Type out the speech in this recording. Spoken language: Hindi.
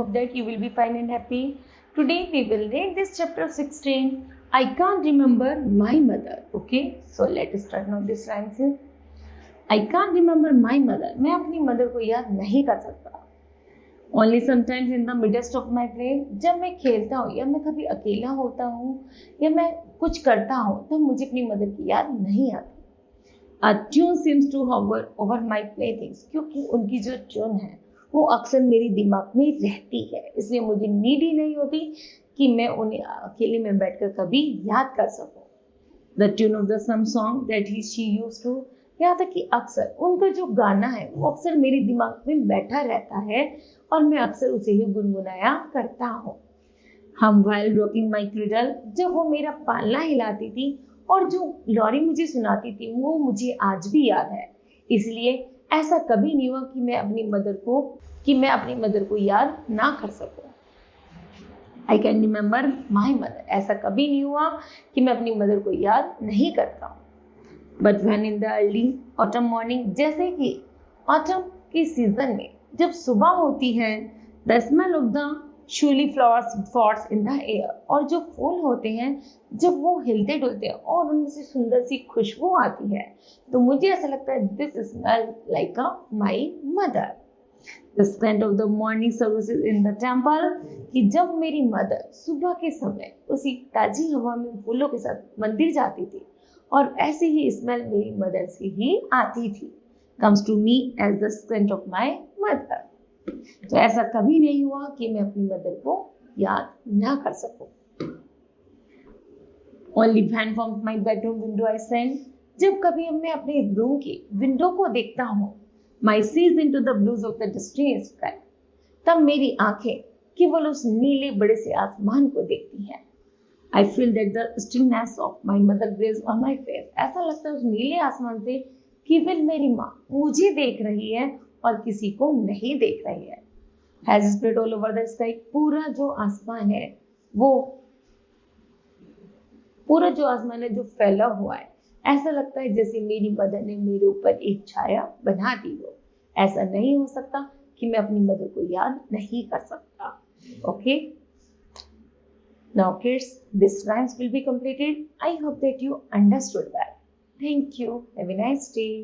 hope that you will be fine and happy. Today we will read this chapter 16. I can't remember my mother. Okay, so let us start now this rhyme से. I can't remember my mother. मैं अपनी मदर को याद नहीं कर सकता. Only sometimes in the midst of my play, जब मैं खेलता हूँ या मैं कभी अकेला होता हूँ या मैं कुछ करता हूँ तो मुझे अपनी मदर की याद नहीं आती. A tune seems to hover over my playthings, क्योंकि उनकी जो ट्यून है वो अक्सर मेरे दिमाग में रहती है, इसलिए मुझे नीड ही नहीं होती कि मैं उन्हें अकेले में बैठकर कभी याद कर सकूं. The tune of the some song that she used to, यहाँ तक कि अक्सर उनका जो गाना है वो अक्सर मेरे दिमाग में बैठा रहता है और मैं अक्सर उसे ही गुनगुनाया करता हूँ. हम while rocking my cradle, जब वो मेरा पालना हिलाती थी और जो लॉरी मुझे सुनाती थी वो मुझे आज भी याद है, इसलिए ऐसा कभी नहीं हुआ कि मैं अपनी मदर को याद ना कर सकूं. I can remember my mother. ऐसा कभी नहीं हुआ कि मैं अपनी मदर को याद नहीं करता हूँ. But when in the early autumn morning, जैसे कि ऑटम के सीजन में जब सुबह होती है, the smell of the shiuli flowers in the air, और जो फूल होते हैं जब वो हिलते डुलते हैं और उनमें से सुंदर सी खुशबू आती है, तो मुझे ऐसा लगता है this smell like a my mother. The smell of the morning services in the temple, कि जब मेरी मदर सुबह के समय उसी ताजी हवा में फूलों के साथ मंदिर जाती थी और ऐसी ही स्मेल मेरी मदर से ही आती थी. Comes to me as the scent of my mother. तो ऐसा कभी नहीं हुआ कि मैं अपनी मदर को याद ना कर सकूं. Only when from my bedroom window I send, जब कभी मैं अपने रूम की विंडो को देखता हूँ, my sees into the blues of the distant sky, तब मेरी आंखें केवल उस नीले बड़े से आसमान को देखती हैं. I feel that the stillness of my mother graze on my face. ऐसा लगता है उस नीले आसमान से केवल मेरी माँ मुझे देख रही है और किसी को नहीं देख रही है. Has spread all over the sky, पूरा जो आसमान है जो फैला हुआ है, ऐसा लगता है जैसे मेरी मदर ने मेरे ऊपर एक छाया बना दी हो. ऐसा नहीं हो सकता कि मैं अपनी मदर को याद नहीं कर सकता. Okay? Now kids, this rhymes will be completed. I hope that you understood that. Thank you. Have a nice day.